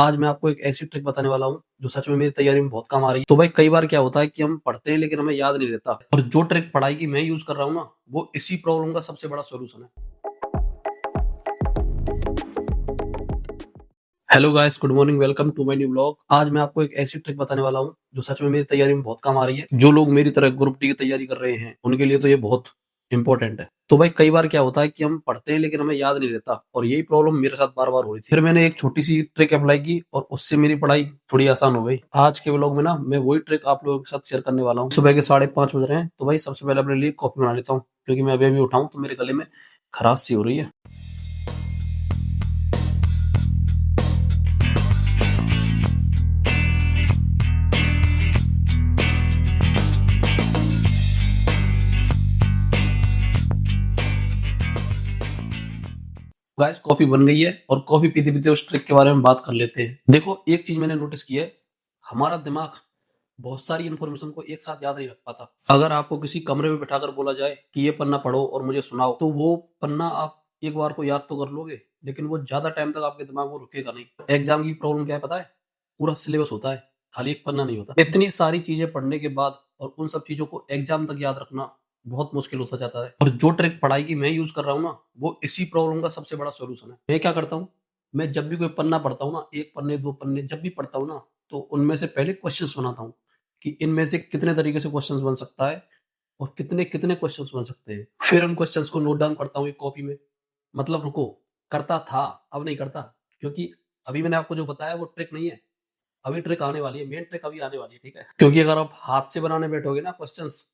आज मैं आपको एक ऐसी ट्रिक बताने वाला हूँ जो सच में मेरी तैयारी में बहुत काम आ रही है। तो भाई कई बार क्या होता है कि हम पढ़ते हैं लेकिन हमें याद नहीं रहता, और जो ट्रिक पढ़ाई की मैं यूज कर रहा हूँ ना, वो इसी प्रॉब्लम का सबसे बड़ा सॉल्यूशन है। Hello guys, good morning, welcome to my new blog. आज मैं आपको एक ऐसी ट्रिक बताने वाला हूँ जो सच में मेरी तैयारी में बहुत काम आ रही है। जो लोग मेरी तरह ग्रुप डी की तैयारी कर रहे हैं उनके लिए तो ये बहुत इंपॉर्टेंट है। तो भाई कई बार क्या होता है कि हम पढ़ते हैं लेकिन हमें याद नहीं रहता, और यही प्रॉब्लम मेरे साथ बार बार हो रही थी। फिर मैंने एक छोटी सी ट्रिक अप्लाई की और उससे मेरी पढ़ाई थोड़ी आसान हो गई। आज के व्लॉग में ना मैं वही ट्रिक आप लोगों के साथ शेयर करने वाला हूँ। सुबह के 5:30 बज रहे हैं, तो भाई सबसे पहले अपने लिए कॉफी बना लेता हूँ, क्योंकि मैं अभी अभी उठाऊँ तो मेरे गले में खराश सी हो रही है। गाइस कॉफी बन गई है, और कॉफी पीते पीते उस ट्रिक के बारे में बात कर लेते हैं। देखो, एक चीज मैंने नोटिस की है, हमारा दिमाग बहुत सारी इन्फॉर्मेशन को एक साथ याद नहीं रख पाता। अगर आपको किसी कमरे में बिठाकर बोला जाए कि ये पन्ना पढ़ो और मुझे सुनाओ, तो वो पन्ना आप एक बार को याद तो कर लोगे, लेकिन वो ज्यादा टाइम तक आपके दिमाग में रुकेगा नहीं। एग्जाम की प्रॉब्लम क्या है पता है? पूरा सिलेबस होता है, खाली एक पन्ना नहीं होता। इतनी सारी चीजें पढ़ने के बाद और उन सब चीजों को एग्जाम तक याद रखना बहुत मुश्किल होता जाता है। और जो ट्रिक पढ़ाई की मैं यूज कर रहा हूँ ना, वो इसी प्रॉब्लम का सबसे बड़ा सॉल्यूशन है। मैं क्या करता हूँ, मैं जब भी कोई पन्ना पढ़ता हूँ ना, एक पन्ने दो पन्ने जब भी पढ़ता हूँ ना, तो उनमें से पहले क्वेश्चंस बनाता हूँ कि इनमें से कितने तरीके से क्वेश्चंस बन सकता है और कितने कितने क्वेश्चंस बन सकते हैं। फिर उन क्वेश्चंस को नोट डाउन करता हूँ एक कॉपी में। मतलब रुको, करता था, अब नहीं करता, क्योंकि अभी मैंने आपको जो बताया वो ट्रिक नहीं है। अभी ट्रिक आने वाली है, मेन ट्रिक अभी आने वाली है, ठीक है? क्योंकि अगर आप हाथ से बनाने बैठोगे ना क्वेश्चंस,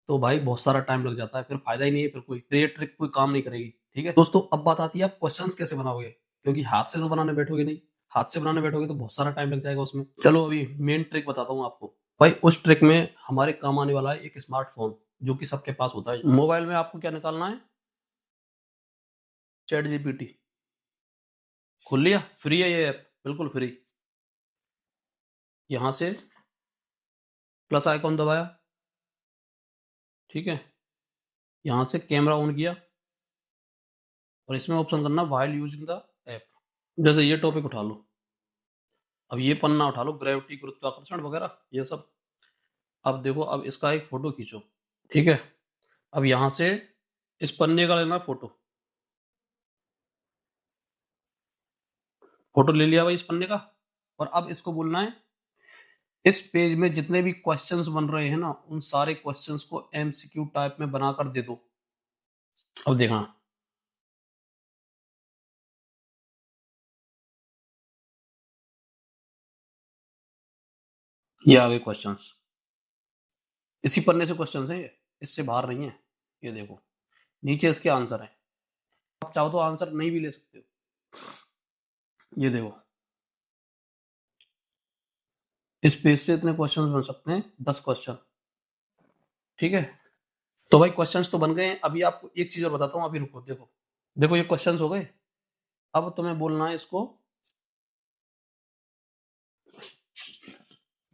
तो भाई बहुत सारा टाइम लग जाता है, फिर फायदा ही नहीं है, फिर ये ट्रिक कोई काम नहीं करेगी। ठीक है दोस्तों, अब बात आती है आप क्वेश्चंस कैसे बनाओगे, क्योंकि हाथ से तो बनाने बैठोगे नहीं। हाथ से बनाने बैठोगे तो बहुत सारा टाइम लग जाएगा उसमें। चलो अभी मेन ट्रिक बताता हूँ आपको। भाई उस ट्रिक में हमारे काम आने वाला है एक स्मार्टफोन, जो कि सबके पास होता है। मोबाइल में आपको क्या निकालना है? चैट जीपीटी खोल लिया, फ्री है ये ऐप, बिल्कुल फ्री। यहाँ से प्लस आइकॉन दबाया, ठीक है? यहाँ से कैमरा ऑन किया, और इसमें ऑप्शन करना व्हाइल यूजिंग द ऐप। जैसे ये टॉपिक उठा लो, अब ये पन्ना उठा लो, ग्रेविटी, गुरुत्वाकर्षण वगैरह ये सब। अब देखो, अब इसका एक फोटो खींचो, ठीक है? अब यहाँ से इस पन्ने का लेना फोटो। फोटो ले लिया भाई इस पन्ने का, और अब इसको बोलना है इस पेज में जितने भी क्वेश्चंस बन रहे हैं ना, उन सारे क्वेश्चंस को एमसीक्यू टाइप में बनाकर दे दो। अब देखना, ये आ गए क्वेश्चंस। इसी पन्ने से क्वेश्चंस हैं ये, इससे बाहर नहीं है। ये देखो, नीचे इसके आंसर है। आप चाहो तो आंसर नहीं भी ले सकते हो। ये देखो, इस पेज से इतने क्वेश्चंस बन सकते हैं, 10 क्वेश्चन, ठीक है? तो भाई क्वेश्चंस तो बन गए हैं। अभी आपको एक चीज और बताता हूँ, अभी रुको, देखो देखो, ये क्वेश्चंस हो गए। अब तुम्हें बोलना है इसको,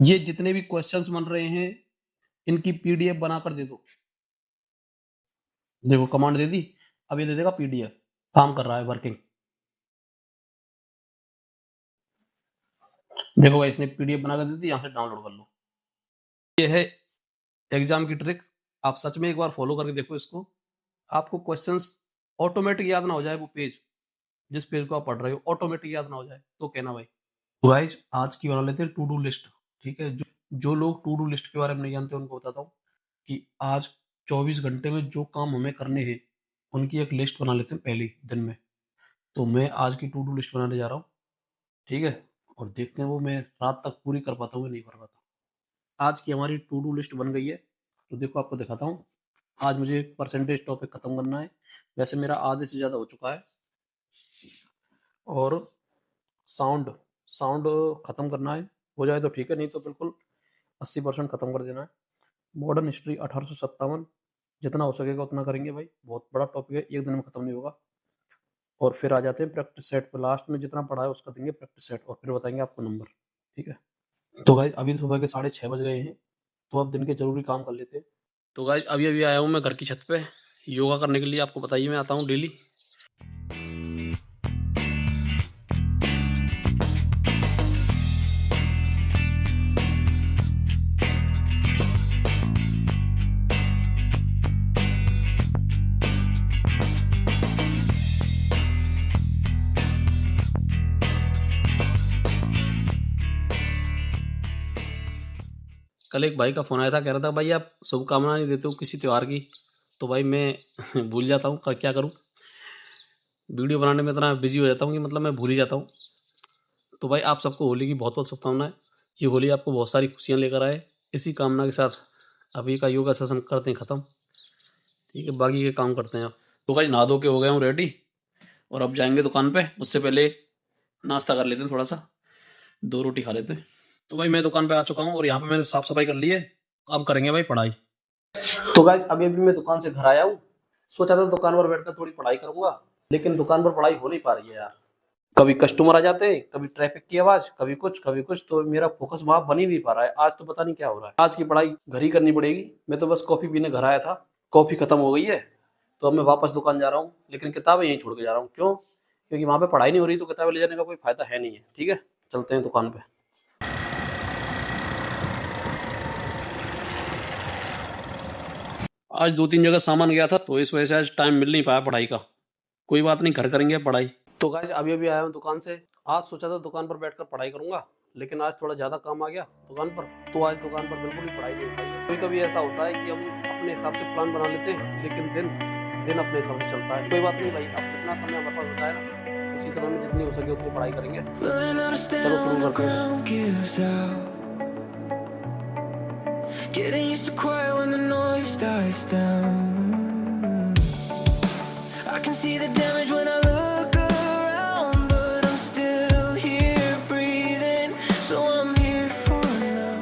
ये जितने भी क्वेश्चंस बन रहे हैं इनकी पीडीएफ बनाकर दे दो। देखो कमांड दे दी, अब ये दे देगा पीडीएफ। काम कर रहा है, वर्किंग। देखो भाई, इसने पीडीएफ बनाकर दे दी, यहाँ से डाउनलोड कर लो। ये है एग्जाम की ट्रिक, आप सच में एक बार फॉलो करके देखो इसको। आपको क्वेश्चंस ऑटोमेटिक याद ना हो जाए, वो पेज, जिस पेज को आप पढ़ रहे हो ऑटोमेटिक याद ना हो जाए तो कहना भाई। तो गाइज आज की बना लेते हैं टू डू लिस्ट, ठीक है? जो लोग टू डू लिस्ट के बारे में नहीं जानते उनको बताता हूँ कि आज 24 घंटे में जो काम हमें करने हैं उनकी एक लिस्ट बना लेते हैं पहले दिन में। तो मैं आज की टू डू लिस्ट बनाने जा रहा हूँ, ठीक है? और देखते हैं वो मैं रात तक पूरी कर पाता हूँ या नहीं कर पाता। आज की हमारी टू डू लिस्ट बन गई है, तो देखो आपको दिखाता हूँ। आज मुझे परसेंटेज टॉपिक खत्म करना है, वैसे मेरा आधे से ज़्यादा हो चुका है। और साउंड साउंड खत्म करना है, हो जाए तो ठीक है, नहीं तो बिल्कुल 80% खत्म कर देना है। मॉडर्न हिस्ट्री 1857, जितना हो सकेगा उतना करेंगे भाई, बहुत बड़ा टॉपिक है, एक दिन में खत्म नहीं होगा। और फिर आ जाते हैं प्रैक्टिस सेट पर, लास्ट में जितना पढ़ा है उसका देंगे प्रैक्टिस सेट, और फिर बताएंगे आपको नंबर, ठीक है? तो गाइज अभी सुबह के 6:30 बज गए हैं, तो अब दिन के जरूरी काम कर लेते हैं। तो गाइज अभी अभी आया हूँ मैं घर की छत पे योगा करने के लिए। आपको बताइए, मैं आता हूँ डेली। कल एक भाई का फ़ोन आया था, कह रहा था भाई आप शुभकामना नहीं देते हो किसी त्योहार की। तो भाई मैं भूल जाता हूँ, क्या करूँ, वीडियो बनाने में इतना बिजी हो जाता हूँ कि मतलब मैं भूल ही जाता हूँ। तो भाई आप सबको होली की बहुत बहुत शुभकामनाएं। ये होली आपको बहुत सारी खुशियाँ लेकर आए। इसी कामना के साथ अभी का योगा सेशन करते हैं ख़त्म। ठीक है, बाकी के काम करते हैं अब। तो भाई नहा धो के हो गया हूँ रेडी, और अब जाएंगे दुकान पे। उससे पहले नाश्ता कर लेते हैं थोड़ा सा, 2 रोटी खा लेते हैं। तो भाई मैं दुकान पे आ चुका हूँ और यहाँ पे मैंने साफ सफाई कर ली है। अब करेंगे भाई पढ़ाई। तो गाइस अभी अभी मैं दुकान से घर आया हूँ। सोचा था दुकान पर बैठकर थोड़ी पढ़ाई करूंगा, लेकिन दुकान पर पढ़ाई हो नहीं पा रही है यार। कभी कस्टमर आ जाते हैं, कभी ट्रैफिक की आवाज, कभी कुछ, तो मेरा फोकस वहां बन ही नहीं पा रहा है। आज तो पता नहीं क्या हो रहा है। आज की पढ़ाई घर ही करनी पड़ेगी। मैं तो बस कॉफी पीने घर आया था, कॉफी खत्म हो गई है, तो अब मैं वापस दुकान जा रहा हूँ, लेकिन किताबें यहीं छोड़ के जा रहा हूँ। क्यों? क्योंकि वहां पे पढ़ाई नहीं हो रही, तो किताबें ले जाने का कोई फायदा है नहीं है। ठीक है, चलते हैं दुकान पे। आज 2-3 जगह सामान गया था, तो इस वजह से आज टाइम मिल नहीं पाया पढ़ाई का। कोई बात नहीं, घर करेंगे पढ़ाई। तो गाइस अभी अभी आया हूँ दुकान से। आज सोचा था दुकान पर बैठकर पढ़ाई करूंगा, लेकिन आज थोड़ा ज़्यादा काम आ गया दुकान पर, तो आज दुकान पर बिल्कुल ही पढ़ाई नहीं हो पाई है। कभी कभी ऐसा होता है कि हम अपने हिसाब से प्लान बना लेते हैं, लेकिन दिन दिन अपने हिसाब से चलता है। कोई बात नहीं भाई, अब जितना समय हमारे पास बचा है ना, उसी समय में जितनी हो सके उतनी पढ़ाई करेंगे। चलो शुरू करते हैं। Getting used to quiet when the noise dies down. I can see the damage when I look around, but I'm still here breathing, so I'm here for now.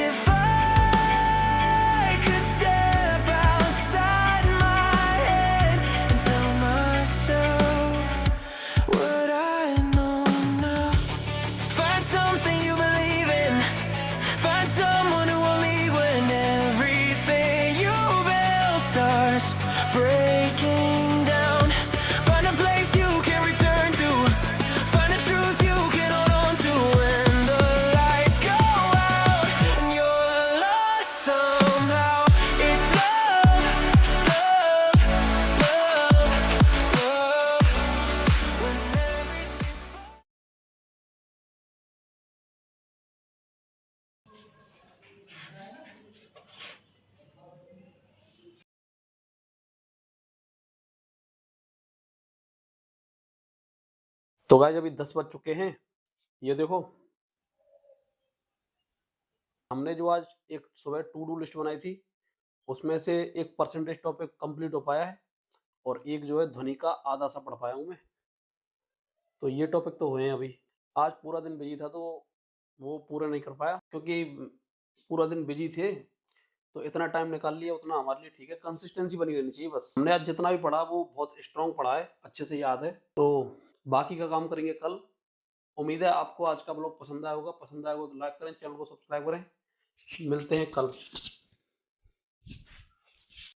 If I could step outside my head and tell myself what I know now. Find something you believe in. Find someone who will leave when everything you build starts breaking down. Find a place you can return to. Find a truth you can hold on to when the lights go out and you're lost somehow. It's love, love, love, love. When everything तो guys अभी 10 बज चुके हैं। ये देखो, हमने जो आज एक सुबह टू डू लिस्ट बनाई थी, उसमें से एक परसेंटेज टॉपिक कंप्लीट हो पाया है, और एक जो है ध्वनि का आधा सा पढ़ पाया हूँ मैं। तो ये टॉपिक तो हुए हैं अभी। आज पूरा दिन बिजी था, तो वो पूरा नहीं कर पाया, क्योंकि पूरा दिन बिजी थे। तो इतना टाइम निकाल लिया, उतना हमारे लिए ठीक है। कंसिस्टेंसी बनी रहनी चाहिए बस। हमने आज जितना भी पढ़ा वो बहुत स्ट्रांग पढ़ा है, अच्छे से याद है। तो बाकी का काम करेंगे कल। उम्मीद है आपको आज का ब्लॉग पसंद आया होगा। पसंद आया होगा तो लाइक करें, चैनल को सब्सक्राइब करें। मिलते हैं कल।